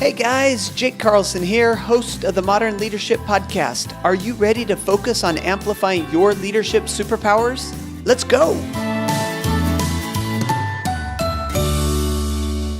Hey guys, Jake Carlson here, host of the Modern Leadership Podcast. Are you ready to focus on amplifying your leadership superpowers? Let's go!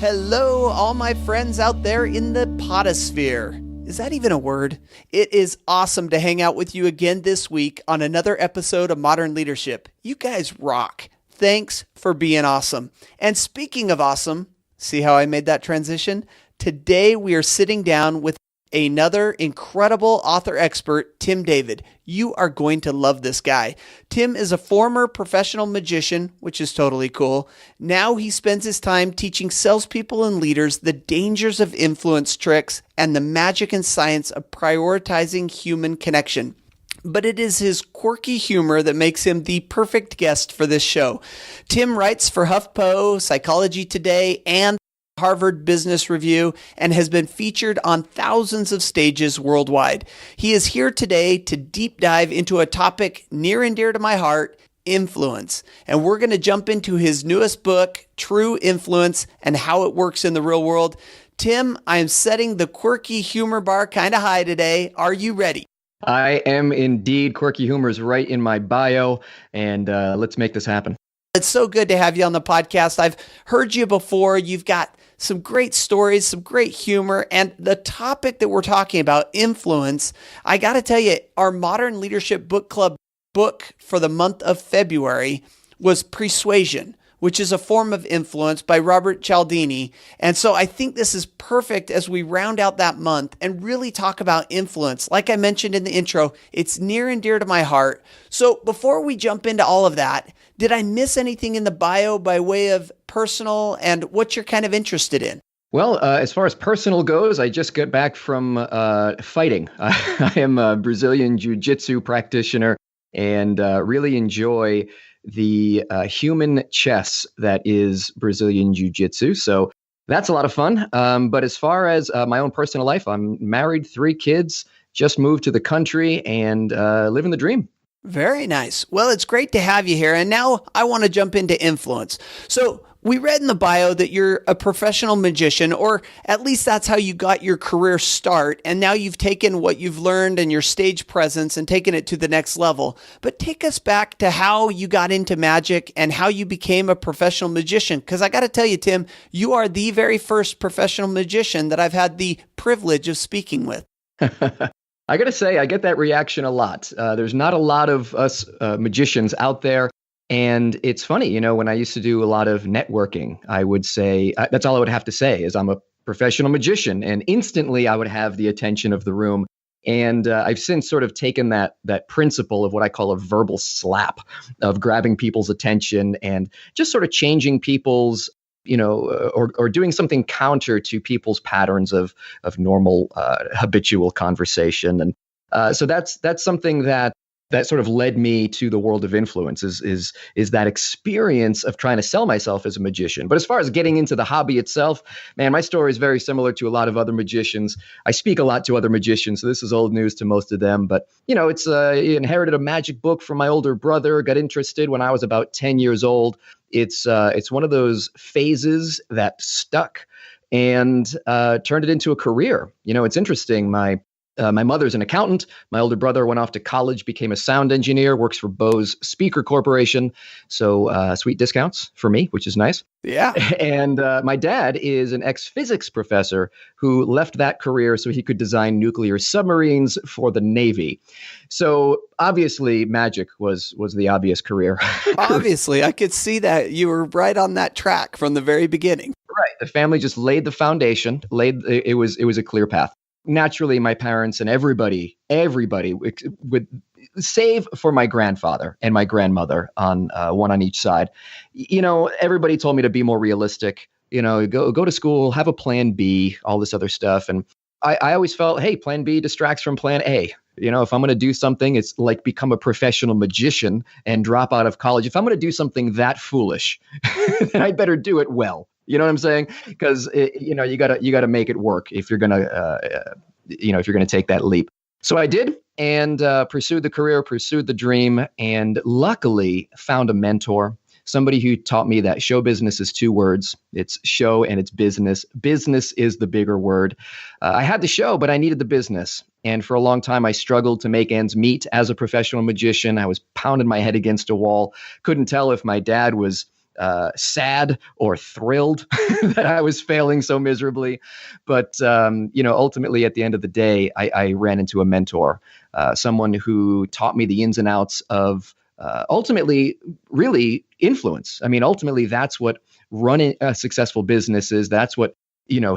Hello, all my friends out there in the potosphere. Is that even a word? It is awesome to hang out with you again this week on another episode of Modern Leadership. You guys rock. Thanks for being awesome. And speaking of awesome, see how I made that transition? Today we are sitting down with another incredible author expert, Tim David. You are going to love this guy. Tim is a former professional magician, which is totally cool. Now he spends his time teaching salespeople and leaders the dangers of influence tricks and the magic and science of prioritizing human connection. But it is his quirky humor that makes him the perfect guest for this show. Tim writes for HuffPo, Psychology Today, and Harvard Business Review, and has been featured on thousands of stages worldwide. He is here today to deep dive into a topic near and dear to my heart, influence. And we're going to jump into his newest book, True Influence, and how it works in the real world. Tim, I am setting the quirky humor bar kind of high today. Are you ready? I am indeed. Quirky humor is right in my bio, and let's make this happen. It's so good to have you on the podcast. I've heard you before. You've got some great stories, some great humor, and the topic that we're talking about, influence, I got to tell you, our Modern Leadership Book Club book for the month of February was Persuasion, which is a form of influence by Robert Cialdini. And so I think this is perfect as we round out that month and really talk about influence. Like I mentioned in the intro, it's near and dear to my heart. So before we jump into all of that, did I miss anything in the bio by way of personal and what you're kind of interested in? Well, as far as personal goes, I just got back from fighting. I am a Brazilian jiu-jitsu practitioner and really enjoy the human chess that is Brazilian jiu-jitsu. So that's a lot of fun. But as far as my own personal life, I'm married, 3 kids, just moved to the country and living the dream. Very nice. Well, it's great to have you here. And now I want to jump into influence. So we read in the bio that you're a professional magician, or at least that's how you got your career start. And now you've taken what you've learned and your stage presence and taken it to the next level. But take us back to how you got into magic and how you became a professional magician. Because I got to tell you, Tim, you are the very first professional magician that I've had the privilege of speaking with. I got to say, I get that reaction a lot. There's not a lot of us magicians out there. And it's funny, when I used to do a lot of networking, I would say, that's all I would have to say is I'm a professional magician. And instantly I would have the attention of the room. And I've since sort of taken that principle of what I call a verbal slap of grabbing people's attention and just sort of changing people's or doing something counter to people's patterns of normal habitual conversation. And so that's something that sort of led me to the world of influence is that experience of trying to sell myself as a magician. But as far as getting into the hobby itself, man, my story is very similar to a lot of other magicians. I speak a lot to other magicians, so this is old news to most of them. But, it's inherited a magic book from my older brother, got interested when I was about 10 years old. It's one of those phases that stuck and turned it into a career. It's interesting. My mother's an accountant. My older brother went off to college, became a sound engineer, works for Bose Speaker Corporation. So sweet discounts for me, which is nice. Yeah. And my dad is an ex-physics professor who left that career so he could design nuclear submarines for the Navy. So obviously magic was the obvious career. Obviously, I could see that you were right on that track from the very beginning. Right. The family just laid the foundation, it was a clear path. Naturally, my parents and everybody would save for my grandfather and my grandmother on one on each side. Everybody told me to be more realistic. Go to school, have a plan B, all this other stuff. And I always felt, hey, plan B distracts from plan A. If I'm going to do something, it's like become a professional magician and drop out of college. If I'm going to do something that foolish, then I better do it well. You know what I'm saying? Because you gotta make it work if you're gonna take that leap. So I did, and pursued the career, pursued the dream, and luckily found a mentor, somebody who taught me that show business is two words. It's show and it's business. Business is the bigger word. I had the show, but I needed the business. And for a long time, I struggled to make ends meet as a professional magician. I was pounding my head against a wall. Couldn't tell if my dad was sad or thrilled that I was failing so miserably. But, ultimately at the end of the day, I ran into a mentor, someone who taught me the ins and outs of ultimately really influence. I mean, ultimately, that's what running a successful business is. That's what,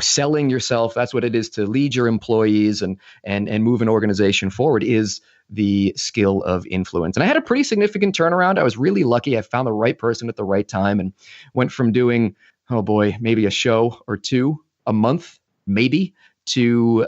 selling yourself. That's what it is to lead your employees and move an organization forward, is the skill of influence. And I had a pretty significant turnaround. I was really lucky. I found the right person at the right time and went from doing, maybe a show or two a month, maybe, to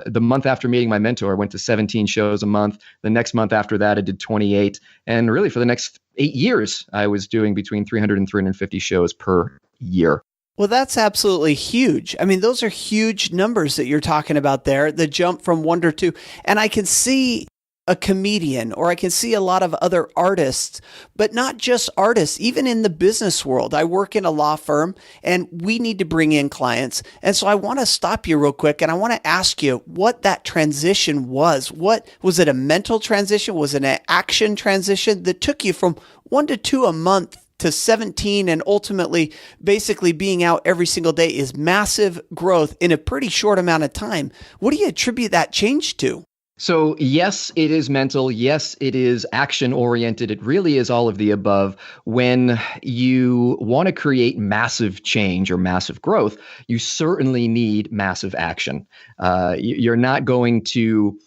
the month after meeting my mentor, I went to 17 shows a month. The next month after that, I did 28. And really for the next 8 years, I was doing between 300 and 350 shows per year. Well, that's absolutely huge. I mean, those are huge numbers that you're talking about there, the jump from 1 to 2. And I can see a comedian, or I can see a lot of other artists, but not just artists, even in the business world. I work in a law firm and we need to bring in clients. And so I want to stop you real quick and I want to ask you what that transition was. What was it? A mental transition? Was it an action transition that took you from 1 to 2 a month to 17 and ultimately basically being out every single day? Is massive growth in a pretty short amount of time. What do you attribute that change to? So yes, it is mental. Yes, it is action oriented. It really is all of the above. When you want to create massive change or massive growth, you certainly need massive action. You're not going to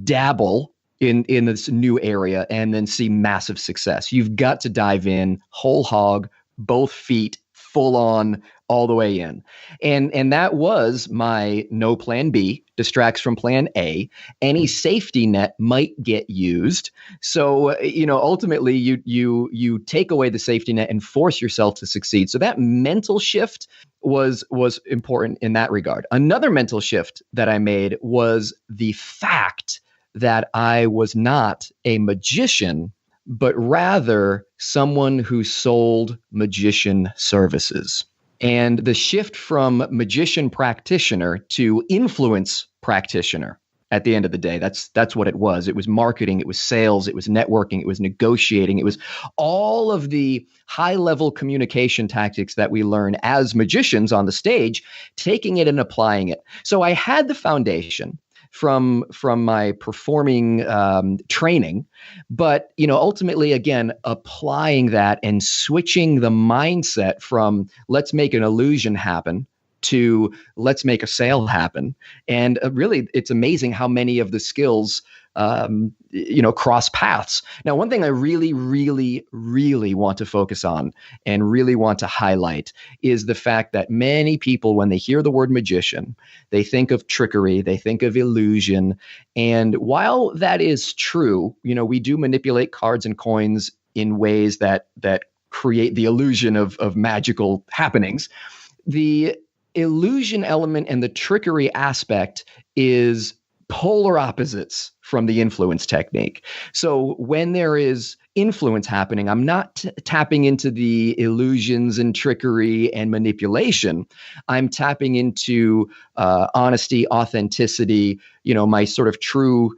dabble in this new area and then see massive success. You've got to dive in whole hog, both feet, full on, all the way in. And that was my no plan B, distracts from plan A. Any safety net might get used. So, ultimately you take away the safety net and force yourself to succeed. So that mental shift was important in that regard. Another mental shift that I made was the fact that I was not a magician, but rather someone who sold magician services. And the shift from magician practitioner to influence practitioner, at the end of the day, that's what it was. It was marketing, it was sales, it was networking, it was negotiating, it was all of the high-level communication tactics that we learn as magicians on the stage, taking it and applying it. So I had the foundation from my performing training, but ultimately, again, applying that and switching the mindset from let's make an illusion happen to let's make a sale happen. And really, it's amazing how many of the skills cross paths. Now, one thing I really, really, really want to focus on and really want to highlight is the fact that many people, when they hear the word magician, they think of trickery, they think of illusion. And while that is true, we do manipulate cards and coins in ways that create the illusion of magical happenings. The illusion element and the trickery aspect is polar opposites from the influence technique. So when there is influence happening, I'm not tapping into the illusions and trickery and manipulation. I'm tapping into honesty, authenticity, my sort of true,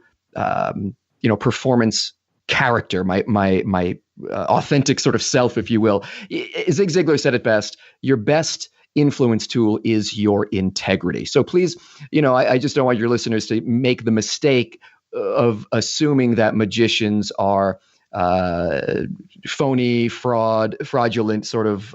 performance character, my authentic sort of self, if you will. Zig Ziglar said it best: your best influence tool is your integrity. So please, I just don't want your listeners to make the mistake of assuming that magicians are phony, fraudulent sort of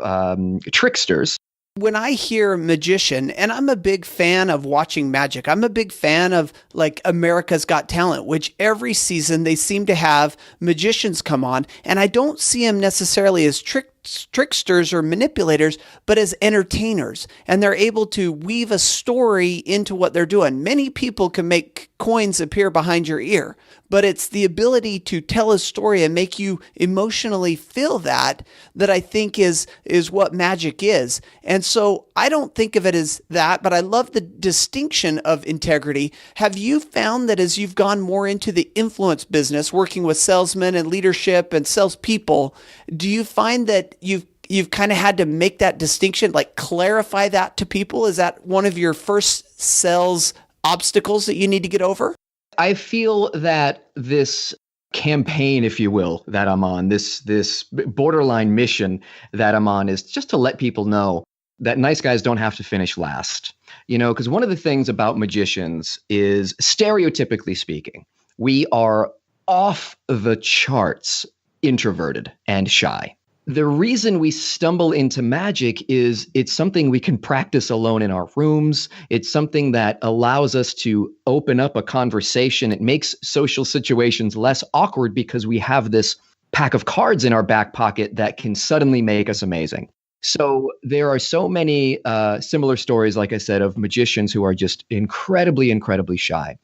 tricksters. When I hear magician, and I'm a big fan of watching magic, I'm a big fan of like America's Got Talent, which every season they seem to have magicians come on, and I don't see them necessarily as trick tricksters or manipulators, but as entertainers. And they're able to weave a story into what they're doing. Many people can make coins appear behind your ear, but it's the ability to tell a story and make you emotionally feel that I think is what magic is. And so I don't think of it as that, but I love the distinction of integrity. Have you found that as you've gone more into the influence business, working with salesmen and leadership and salespeople, do you find that you've kind of had to make that distinction, like clarify that to people? Is that one of your first sales obstacles that you need to get over? I feel that this campaign, if you will, that I'm on, this borderline mission that I'm on, is just to let people know that nice guys don't have to finish last. Because one of the things about magicians is, stereotypically speaking, we are off the charts introverted and shy. The reason we stumble into magic is it's something we can practice alone in our rooms. It's something that allows us to open up a conversation. It makes social situations less awkward because we have this pack of cards in our back pocket that can suddenly make us amazing. So there are so many similar stories, like I said, of magicians who are just incredibly, incredibly shy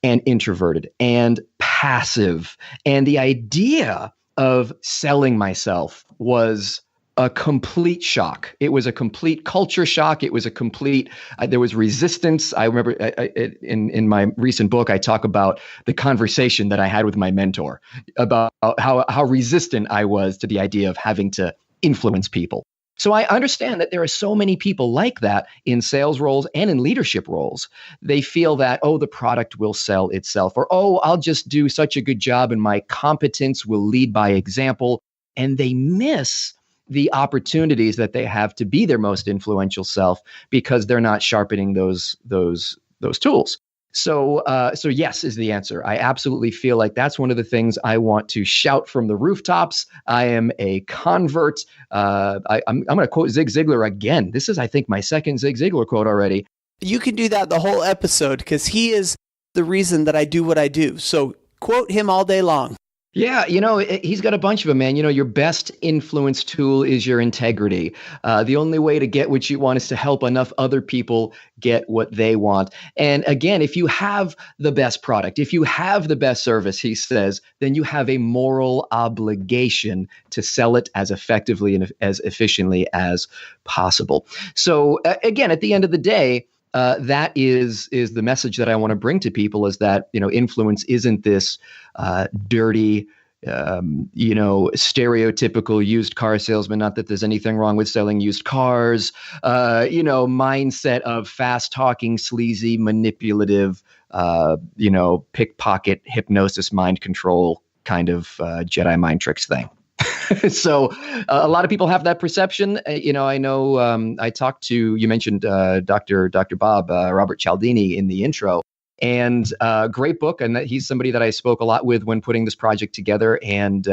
and introverted and passive. And the idea of selling myself was a complete shock. It was a complete culture shock. It was a complete, there was resistance. I remember in my recent book, I talk about the conversation that I had with my mentor about how resistant I was to the idea of having to influence people. So I understand that there are so many people like that in sales roles and in leadership roles. They feel that, oh, the product will sell itself, or, oh, I'll just do such a good job and my competence will lead by example. And they miss the opportunities that they have to be their most influential self because they're not sharpening those tools. So yes is the answer. I absolutely feel like that's one of the things I want to shout from the rooftops. I am a convert. I'm going to quote Zig Ziglar again. This is, I think, my second Zig Ziglar quote already. You can do that the whole episode because he is the reason that I do what I do. So quote him all day long. Yeah, he's got a bunch of them, man. Your best influence tool is your integrity. The only way to get what you want is to help enough other people get what they want. And again, if you have the best product, if you have the best service, he says, then you have a moral obligation to sell it as effectively and as efficiently as possible. So again, at the end of the day, that is the message that I want to bring to people, is that, influence isn't this dirty, stereotypical used car salesman. Not that there's anything wrong with selling used cars, mindset of fast talking, sleazy, manipulative, pickpocket, hypnosis, mind control kind of Jedi mind tricks thing. So a lot of people have that perception. I know I talked to, you mentioned Dr. Bob, Robert Cialdini in the intro, and great book. And he's somebody that I spoke a lot with when putting this project together. And,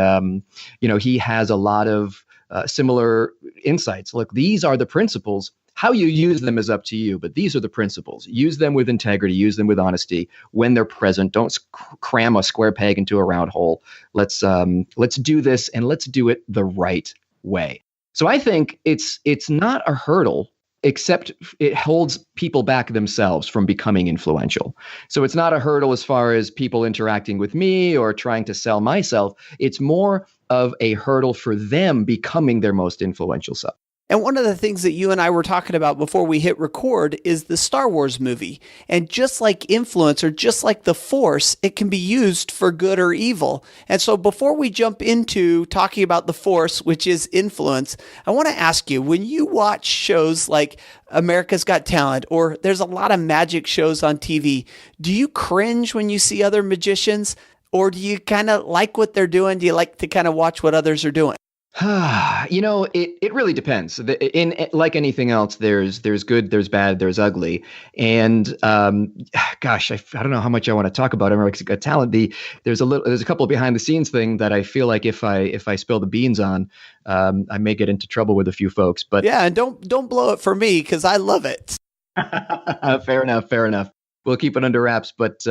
he has a lot of similar insights. Look, these are the principles. How you use them is up to you, but these are the principles. Use them with integrity, use them with honesty when they're present. Don't cram a square peg into a round hole. Let's do this, and let's do it the right way. So I think it's not a hurdle, except it holds people back themselves from becoming influential. So it's not a hurdle as far as people interacting with me or trying to sell myself. It's more of a hurdle for them becoming their most influential self. And one of the things that you and I were talking about before we hit record is the Star Wars movie. And just like influence, or just like the Force, it can be used for good or evil. And so before we jump into talking about the Force, which is influence, I want to ask you, when you watch shows like America's Got Talent, or there's a lot of magic shows on TV, do you cringe when you see other magicians? Or do you kind of like what they're doing? Do you like to kind of watch what others are doing? It really depends. In like anything else, there's good, there's bad, there's ugly, and gosh, I don't know how much I want to talk about America's Got Talent. There's a couple of behind the scenes thing that I feel like if I spill the beans on, I may get into trouble with a few folks. But yeah, and don't blow it for me because I love it. Fair enough. We'll keep it under wraps, but.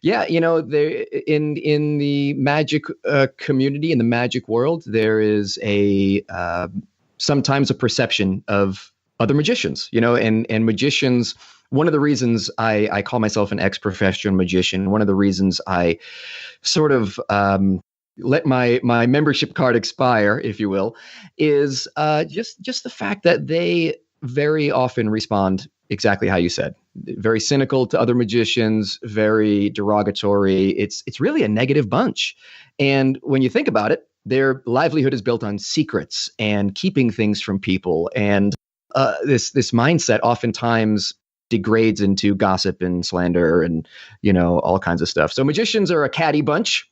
Yeah, there in the magic community, in the magic world, there is a sometimes a perception of other magicians, and magicians. One of the reasons I call myself an ex-professional magician, one of the reasons I sort of let my membership card expire, if you will, is just the fact that they very often respond exactly how you said. Very cynical to other magicians, very derogatory. It's really a negative bunch. And when you think about it, their livelihood is built on secrets and keeping things from people. And this mindset oftentimes degrades into gossip and slander and all kinds of stuff. So magicians are a catty bunch.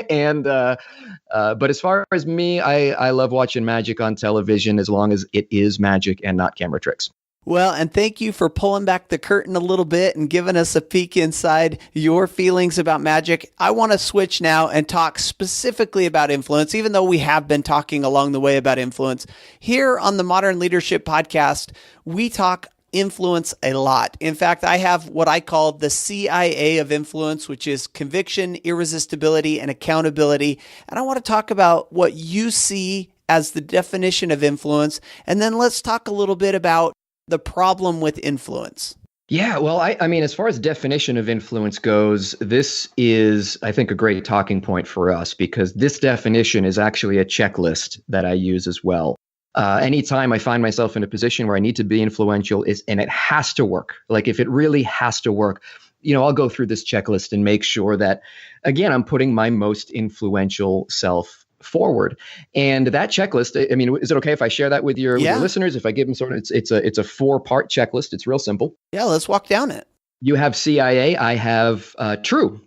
And but as far as me, I love watching magic on television as long as it is magic and not camera tricks. Well, and thank you for pulling back the curtain a little bit and giving us a peek inside your feelings about magic. I want to switch now and talk specifically about influence, even though we have been talking along the way about influence. Here on the Modern Leadership Podcast, we talk influence a lot. In fact, I have what I call the CIA of influence, which is conviction, irresistibility, and accountability. And I want to talk about what you see as the definition of influence. And then let's talk a little bit about the problem with influence. Yeah, well, I mean, as far as definition of influence goes, this is, I think, a great talking point for us because this definition is actually a checklist that I use as well. Anytime I find myself in a position where I need to be influential and it has to work, like if it really has to work, I'll go through this checklist and make sure that, again, I'm putting my most influential self forward. And that checklist, I mean, is it okay if I share that with your listeners? If I give them it's a 4-part checklist. It's real simple. Yeah, let's walk down it. You have CIA. I have true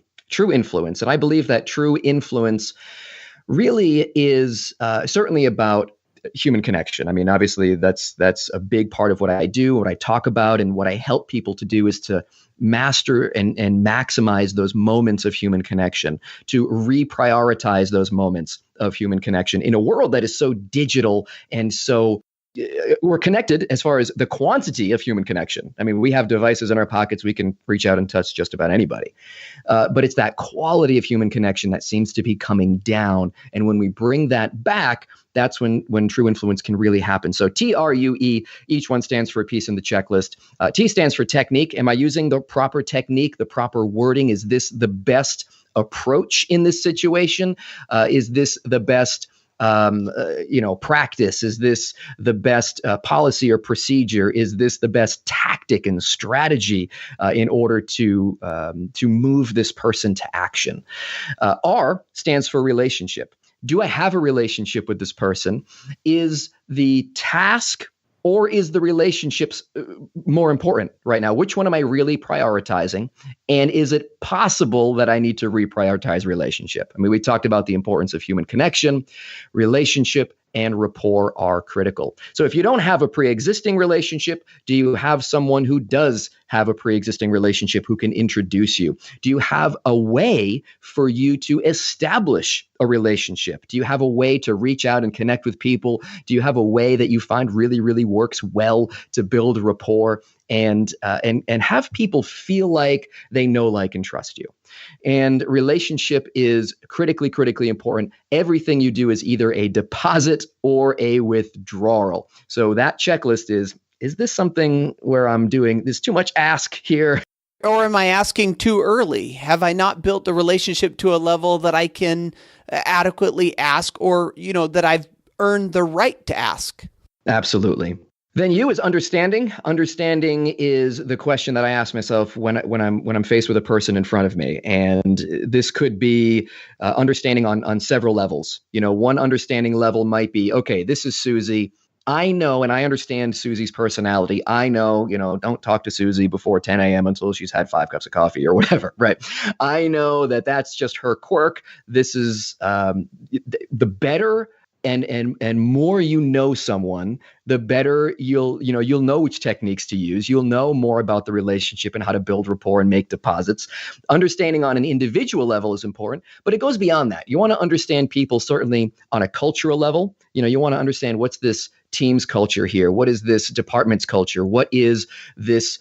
influence. And I believe that true influence really is certainly about human connection. I mean, obviously that's a big part of what I do, what I talk about, and what I help people to do is to master and maximize those moments of human connection, to reprioritize those moments of human connection in a world that is so digital and so we're connected as far as the quantity of human connection. I mean, we have devices in our pockets. We can reach out and touch just about anybody. But it's that quality of human connection that seems to be coming down. And when we bring that back, that's when true influence can really happen. So TRUE, each one stands for a piece in the checklist. T stands for technique. Am I using the proper technique, the proper wording? Is this the best approach in this situation? Is this the best practice? Is this the best policy or procedure? Is this the best tactic and strategy in order to move this person to action? R stands for relationship. Do I have a relationship with this person? Is the task or is the relationships more important right now? Which one am I really prioritizing? And is it possible that I need to reprioritize relationship? I mean, we talked about the importance of human connection, relationship, and rapport are critical. So if you don't have a pre-existing relationship, do you have someone who does have a pre-existing relationship who can introduce you? Do you have a way for you to establish a relationship? Do you have a way to reach out and connect with people? Do you have a way that you find really, really works well to build rapport and have people feel like they know, like, and trust you? And relationship is critically important. Everything you do is either a deposit or a withdrawal. So that checklist is this something where I'm doing, there's too much ask here? Or am I asking too early? Have I not built the relationship to a level that I can adequately ask, or, that I've earned the right to ask? Absolutely. Then U is understanding. Understanding is the question that I ask myself when I'm faced with a person in front of me, and this could be understanding on several levels. One understanding level might be, okay, this is Susie. I know and I understand Susie's personality. I know, don't talk to Susie before 10 a.m. until she's had 5 cups of coffee or whatever, right? I know that that's just her quirk. This is the better and more you know someone, the better you'll know which techniques to use. You'll know more about the relationship and how to build rapport and make deposits. Understanding on an individual level is important, but it goes beyond that. You want to understand people certainly on a cultural level. You want to understand what's this team's culture here? What is this department's culture? What is this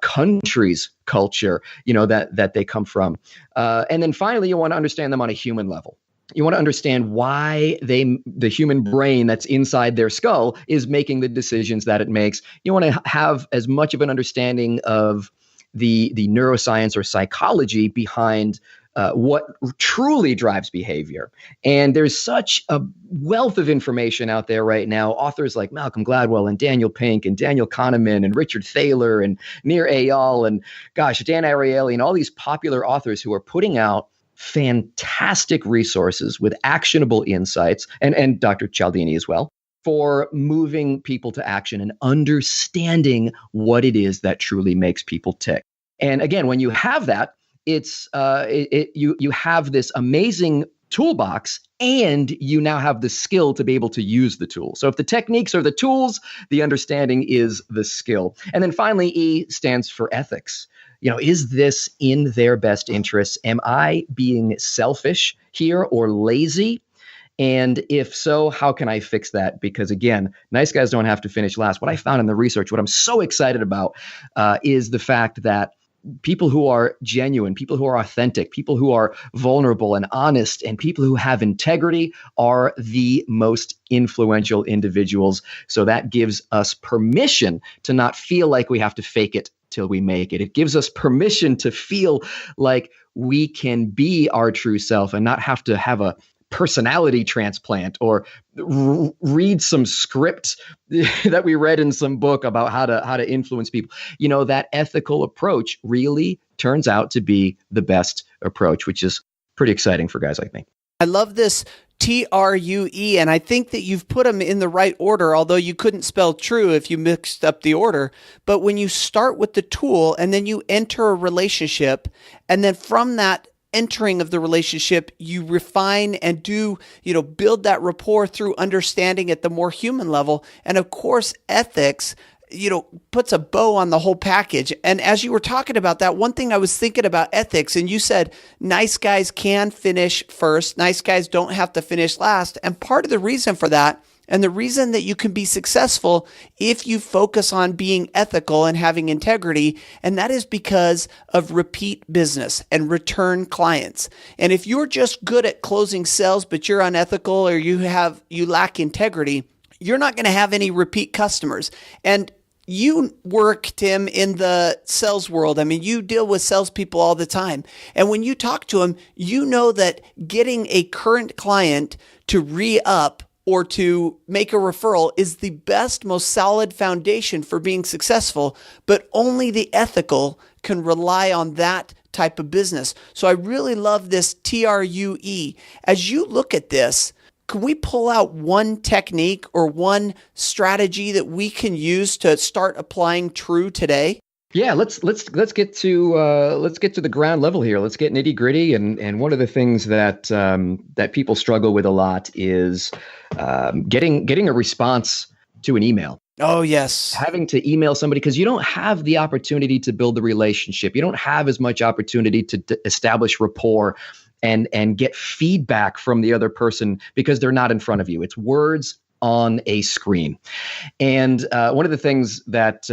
country's culture, that they come from. And then finally, you want to understand them on a human level. You want to understand why the human brain that's inside their skull is making the decisions that it makes. You want to have as much of an understanding of the neuroscience or psychology behind what truly drives behavior. And there's such a wealth of information out there right now. Authors like Malcolm Gladwell and Daniel Pink and Daniel Kahneman and Richard Thaler and Nir Eyal and Dan Ariely and all these popular authors who are putting out fantastic resources with actionable insights, and Dr. Cialdini as well, for moving people to action and understanding what it is that truly makes people tick. And again, when you have that, you have this amazing toolbox, and you now have the skill to be able to use the tool. So if the techniques are the tools, the understanding is the skill. And then finally, E stands for ethics. Is this in their best interests? Am I being selfish here or lazy? And if so, how can I fix that? Because again, nice guys don't have to finish last. What I found in the research, what I'm so excited about, is the fact that people who are genuine, people who are authentic, people who are vulnerable and honest, and people who have integrity are the most influential individuals. So that gives us permission to not feel like we have to fake it till we make it. It gives us permission to feel like we can be our true self and not have to have a personality transplant or read some script that we read in some book about how to influence people. That ethical approach really turns out to be the best approach, which is pretty exciting for guys like me. I love this TRUE, and I think that you've put them in the right order, although you couldn't spell true if you mixed up the order. But when you start with the tool and then you enter a relationship, and then from that entering of the relationship, you refine and build that rapport through understanding at the more human level. And of course, ethics, puts a bow on the whole package. And as you were talking about that, one thing I was thinking about ethics, and you said nice guys can finish first, nice guys don't have to finish last. And part of the reason for that, and the reason that you can be successful if you focus on being ethical and having integrity, and that is because of repeat business and return clients. And if you're just good at closing sales, but you're unethical or you lack integrity, you're not going to have any repeat customers. And you work, Tim, in the sales world. I mean, you deal with salespeople all the time. And when you talk to them, you know that getting a current client to re-up or to make a referral is the best, most solid foundation for being successful, but only the ethical can rely on that type of business. So I really love this TRUE. As you look at this, can we pull out one technique or one strategy that we can use to start applying true today? Yeah, let's get to the ground level here. Let's get nitty gritty. And one of the things that people struggle with a lot is getting a response to an email. Oh, yes. Having to email somebody because you don't have the opportunity to build the relationship. You don't have as much opportunity to establish rapport and get feedback from the other person because they're not in front of you. It's words on a screen. And one of the things that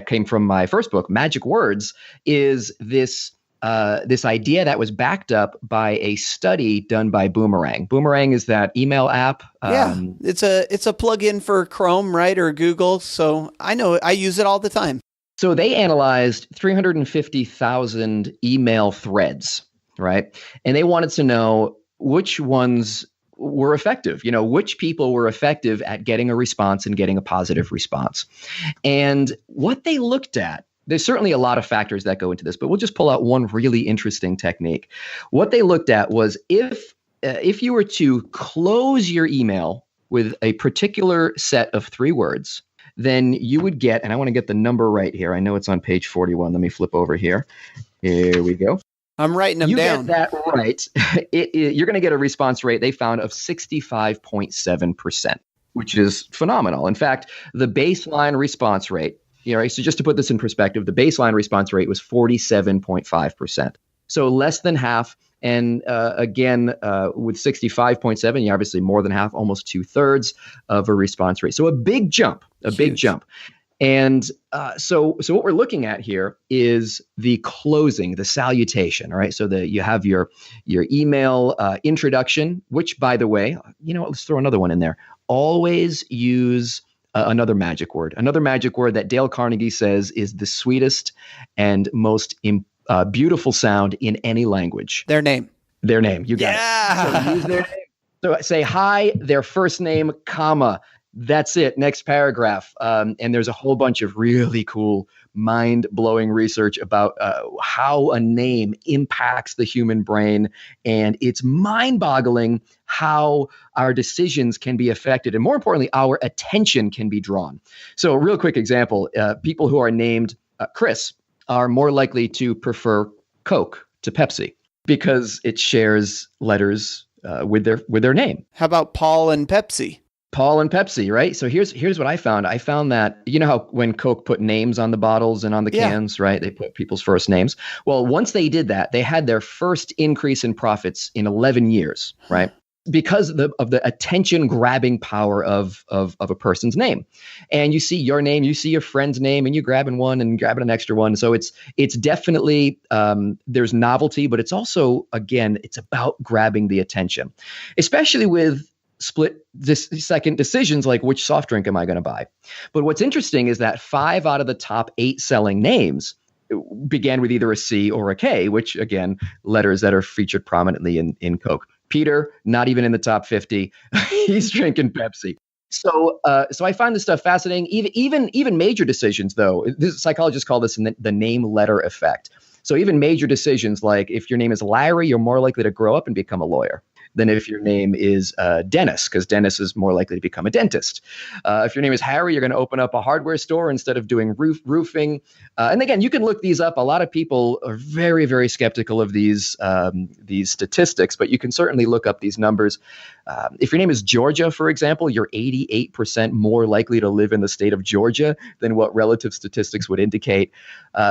came from my first book, Magic Words, is this idea that was backed up by a study done by Boomerang. Boomerang is that email app. It's a plugin for Chrome, right, or Google. So I know I use it all the time. So they analyzed 350,000 email threads, right? And they wanted to know which ones were effective, which people were effective at getting a response and getting a positive response. And what they looked at, there's certainly a lot of factors that go into this, but we'll just pull out one really interesting technique. What they looked at was if you were to close your email with a particular set of 3 words, then you would get, and I want to get the number right here. I know it's on page 41. Let me flip over here. Here we go. I'm writing them down. You get that right. You're going to get a response rate they found of 65.7%, which is phenomenal. In fact, the baseline response rate, so just to put this in perspective, the baseline response rate was 47.5%. So less than half. And again, with 65.7, you're obviously more than half, almost 2/3 of a response rate. So a big jump, big jump. And so what we're looking at here is the closing, the salutation. All right. So you have your email introduction, which, by the way, you know what, let's throw another one in there. Always use another magic word that Dale Carnegie says is the sweetest and most beautiful sound in any language. Their name. You got it. So use their name. So say hi, their first name, comma. That's it. Next paragraph. And there's a whole bunch of really cool, mind-blowing research about how a name impacts the human brain. And it's mind-boggling how our decisions can be affected. And more importantly, our attention can be drawn. So a real quick example, people who are named Chris are more likely to prefer Coke to Pepsi because it shares letters with their name. How about Paul and Pepsi? Paul and Pepsi, right? So here's what I found. I found that, you know how when Coke put names on the bottles and on the cans, right? They put people's first names. Well, once they did that, they had their first increase in profits in 11 years, right? Because of the attention grabbing power of a person's name. And you see your name, you see your friend's name, and you grabbing one and grabbing an extra one. So it's definitely, there's novelty, but it's also, again, it's about grabbing the attention, especially with second decisions like which soft drink am I going to buy. But what's interesting is that 5 out of the top 8 selling names began with either a C or a K, which, again, letters that are featured prominently in Coke. Peter, not even in the top 50. He's drinking Pepsi. So I find this stuff fascinating. Even major decisions, though, psychologists call this the name letter effect. So even major decisions, like if your name is Larry, you're more likely to grow up and become a lawyer than if your name is Dennis, because Dennis is more likely to become a dentist. If your name is Harry, you're going to open up a hardware store instead of doing roofing. And again, you can look these up. A lot of people are very, very skeptical of these statistics, but you can certainly look up these numbers. If your name is Georgia, for example, you're 88% more likely to live in the state of Georgia than what relative statistics would indicate.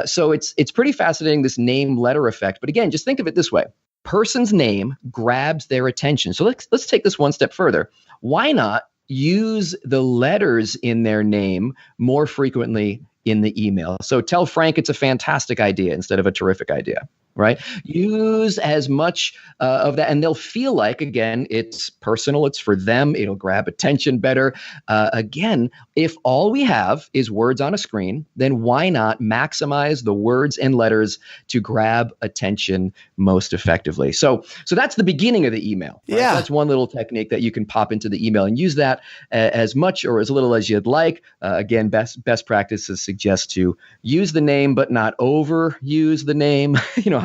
So it's pretty fascinating, this name letter effect. But again, just think of it this way. Person's name grabs their attention. So let's take this one step further. Why not use the letters in their name more frequently in the email? So tell Frank it's a fantastic idea instead of a terrific idea, right? Use as much of that, and they'll feel like, again, it's personal, it's for them, it'll grab attention better. Again, if all we have is words on a screen, then why not maximize the words and letters to grab attention most effectively? So that's the beginning of the email. Right? Yeah. So that's one little technique that you can pop into the email and use that as much or as little as you'd like. Again, best practices suggest to use the name, but not overuse the name.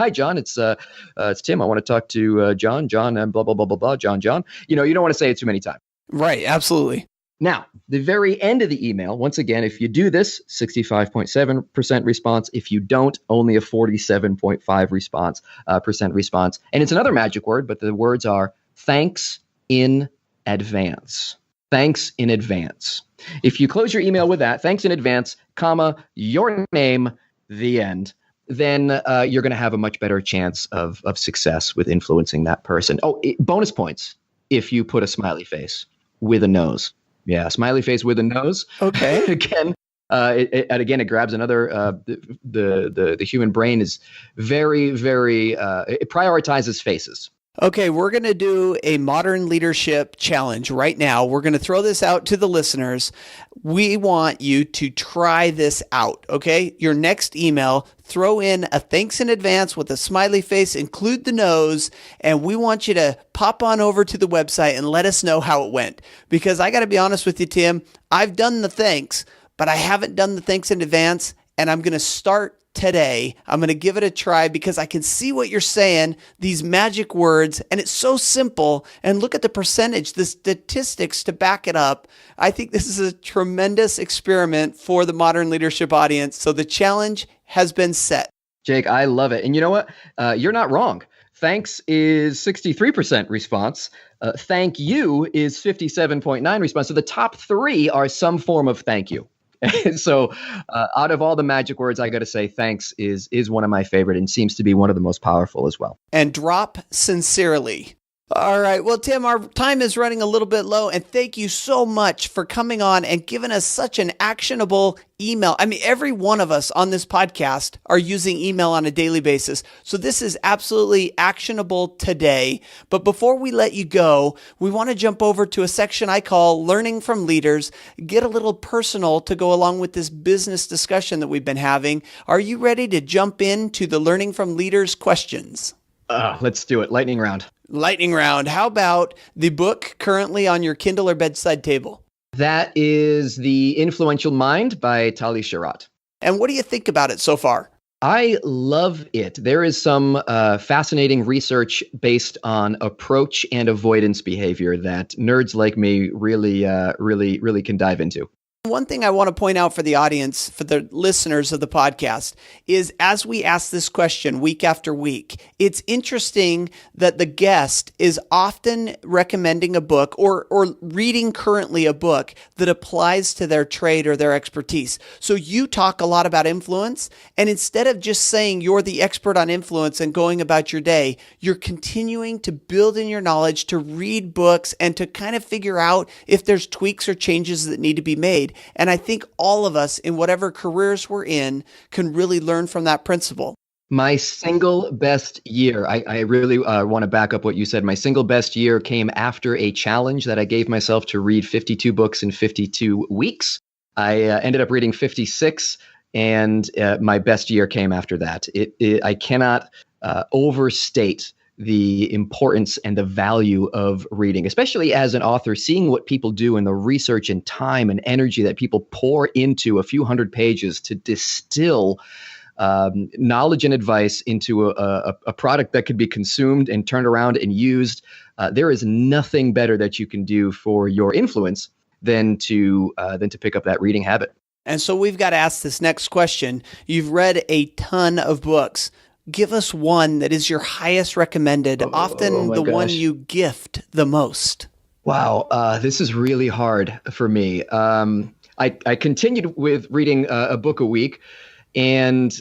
Hi, John, it's Tim. I want to talk to John, and blah, blah, blah, blah, blah, John. You don't want to say it too many times. Right. Absolutely. Now, the very end of the email, once again, if you do this, 65.7% response. If you don't, only a 47.5% response. And it's another magic word, but the words are thanks in advance. Thanks in advance. If you close your email with that, thanks in advance, comma, your name, the end, then you're going to have a much better chance of success with influencing that person. Oh, bonus points if you put a smiley face with a nose. Yeah, smiley face with a nose. Okay. Again, it grabs another. The human brain is very, very. It prioritizes faces. Okay, we're going to do a modern leadership challenge right now. We're going to throw this out to the listeners. We want you to try this out, okay? Your next email, throw in a thanks in advance with a smiley face, include the nose, and we want you to pop on over to the website and let us know how it went. Because I got to be honest with you, Tim, I've done the thanks, but I haven't done the thanks in advance, and I'm going to start today. I'm going to give it a try because I can see what you're saying, these magic words, and it's so simple. And look at the percentage, the statistics to back it up. I think this is a tremendous experiment for the modern leadership audience. So the challenge has been set. Jake, I love it. And you know what? You're not wrong. Thanks is 63% response. Thank you is 57.9% response. So the top 3 are some form of thank you. So out of all the magic words, I got to say thanks is one of my favorite and seems to be one of the most powerful as well. And drop sincerely. All right. Well, Tim, our time is running a little bit low, and thank you so much for coming on and giving us such an actionable email. I mean, every one of us on this podcast are using email on a daily basis. So this is absolutely actionable today. But before we let you go, we want to jump over to a section I call Learning from Leaders, get a little personal to go along with this business discussion that we've been having. Are you ready to jump into the Learning from Leaders questions? Let's do it. Lightning round. Lightning round. How about the book currently on your Kindle or bedside table? That is The Influential Mind by Tali Sharot. And what do you think about it so far? I love it. There is some fascinating research based on approach and avoidance behavior that nerds like me really can dive into. One thing I want to point out for the audience, for the listeners of the podcast, is as we ask this question week after week, it's interesting that the guest is often recommending a book or reading currently a book that applies to their trade or their expertise. So you talk a lot about influence, and instead of just saying you're the expert on influence and going about your day, you're continuing to build in your knowledge, to read books, and to kind of figure out if there's tweaks or changes that need to be made. And I think all of us in whatever careers we're in can really learn from that principle. My single best year, I really want to back up what you said. My single best year came after a challenge that I gave myself to read 52 books in 52 weeks. I ended up reading 56, and my best year came after that. I cannot overstate the importance and the value of reading, especially as an author, seeing what people do and the research and time and energy that people pour into a few hundred pages to distill knowledge and advice into a product that could be consumed and turned around and used. There is nothing better that you can do for your influence than to pick up that reading habit. And so we've got to ask this next question. You've read a ton of books. Give us one that is your highest recommended, often the one you gift the most. Wow, this is really hard for me. I continued with reading a book a week, and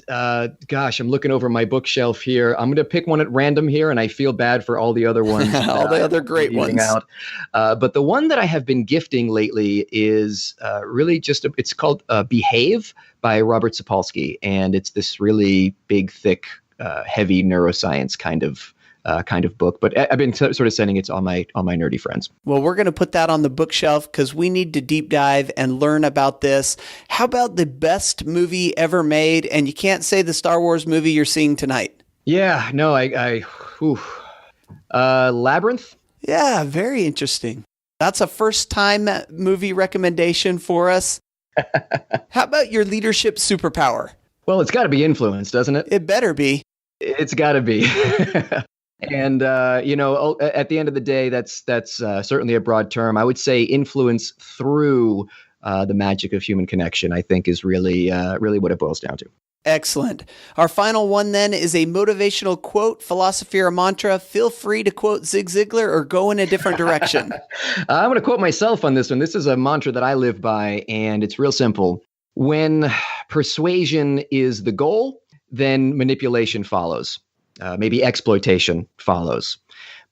gosh, I'm looking over my bookshelf here. I'm going to pick one at random here, and I feel bad for all the other ones. All the other great ones. But the one that I have been gifting lately is really it's called Behave by Robert Sapolsky, and it's this really big, thick, heavy neuroscience kind of book, but I've been sort of sending it to all my nerdy friends. Well, we're going to put that on the bookshelf because we need to deep dive and learn about this. How about the best movie ever made? And you can't say the Star Wars movie you're seeing tonight. Yeah, no, Labyrinth. Yeah, very interesting. That's a first-time movie recommendation for us. How about your leadership superpower? Well, it's got to be influence, doesn't it? It better be. It's got to be. And, at the end of the day, that's certainly a broad term. I would say influence through the magic of human connection, I think, is really what it boils down to. Excellent. Our final one then is a motivational quote, philosophy, or mantra. Feel free to quote Zig Ziglar or go in a different direction. I'm going to quote myself on this one. This is a mantra that I live by, and it's real simple. When persuasion is the goal, then manipulation follows. Maybe exploitation follows.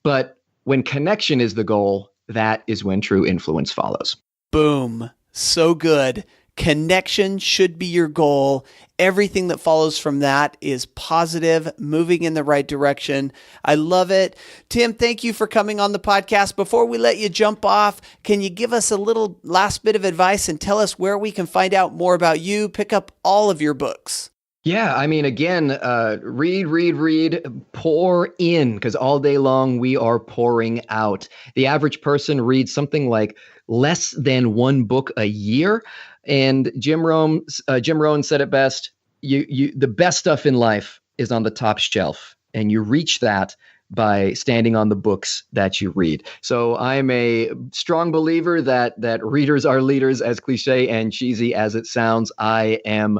But when connection is the goal, that is when true influence follows. Boom. So good. Connection should be your goal. Everything that follows from that is positive, moving in the right direction. I love it. Tim, thank you for coming on the podcast. Before we let you jump off, can you give us a little last bit of advice and tell us where we can find out more about you, pick up all of your books? Yeah, I mean, again, read, pour in, because all day long we are pouring out. The average person reads something like less than one book a year. And Jim Rohn said it best, the best stuff in life is on the top shelf, and you reach that by standing on the books that you read. So I'm a strong believer that readers are leaders, as cliche and cheesy as it sounds. I am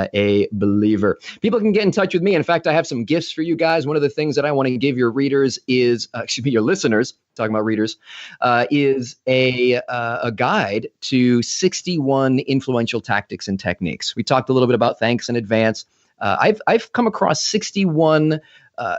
a believer. People can get in touch with me. In fact, I have some gifts for you guys. One of the things that I want to give your readers is, your listeners, talking about readers, is a guide to 61 influential tactics and techniques. We talked a little bit about thanks in advance. I've come across 61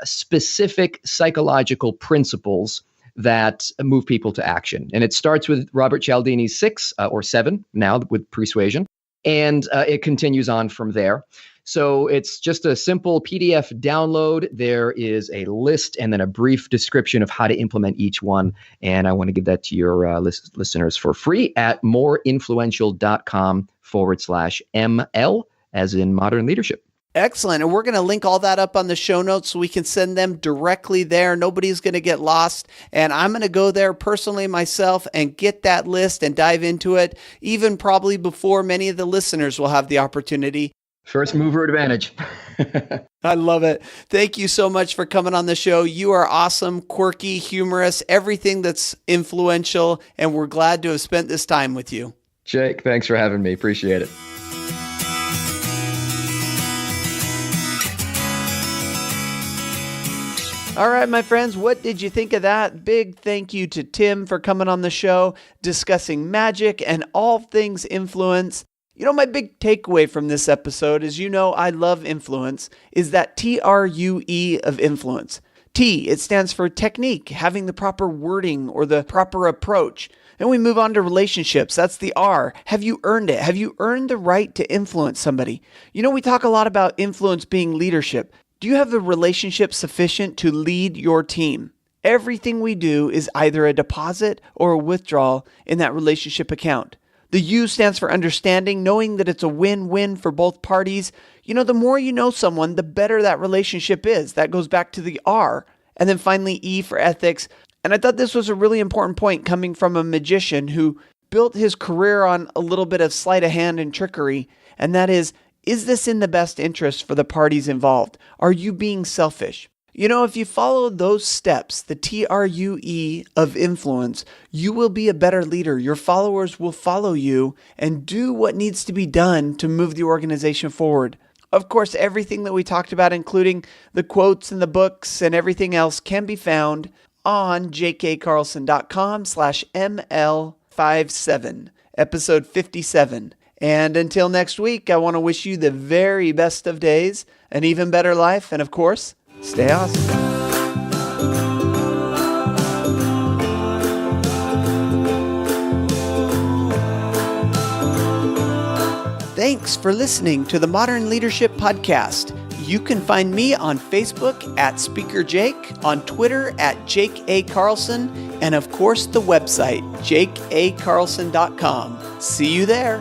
specific psychological principles that move people to action. And it starts with Robert Cialdini's 6 or 7 now with persuasion. And it continues on from there. So it's just a simple PDF download. There is a list and then a brief description of how to implement each one. And I want to give that to your listeners for free at moreinfluential.com/ML, as in modern leadership. Excellent. And we're going to link all that up on the show notes so we can send them directly there. Nobody's going to get lost. And I'm going to go there personally myself and get that list and dive into it, even probably before many of the listeners will have the opportunity. First mover advantage. I love it. Thank you so much for coming on the show. You are awesome, quirky, humorous, everything that's influential. And we're glad to have spent this time with you. Jake, thanks for having me. Appreciate it. All right, my friends, what did you think of that? Big thank you to Tim for coming on the show, discussing magic and all things influence. You know, my big takeaway from this episode is, I love influence, is that TRUE of influence. T, it stands for technique, having the proper wording or the proper approach. Then we move on to relationships. That's the R. Have you earned it? Have you earned the right to influence somebody? We talk a lot about influence being leadership. Do you have the relationship sufficient to lead your team? Everything we do is either a deposit or a withdrawal in that relationship account. The U stands for understanding, knowing that it's a win-win for both parties. The more you know someone, the better that relationship is. That goes back to the R. And then finally, E for ethics. And I thought this was a really important point coming from a magician who built his career on a little bit of sleight of hand and trickery. And that is this in the best interest for the parties involved? Are you being selfish? If you follow those steps, the TRUE of influence, you will be a better leader. Your followers will follow you and do what needs to be done to move the organization forward. Of course, everything that we talked about, including the quotes and the books and everything else, can be found on jkcarlson.com/ML57, episode 57. And until next week, I want to wish you the very best of days, an even better life, and of course, stay awesome. Thanks for listening to the Modern Leadership Podcast. You can find me on Facebook at Speaker Jake, on Twitter at Jake A. Carlson, and of course the website, jakeacarlson.com. See you there.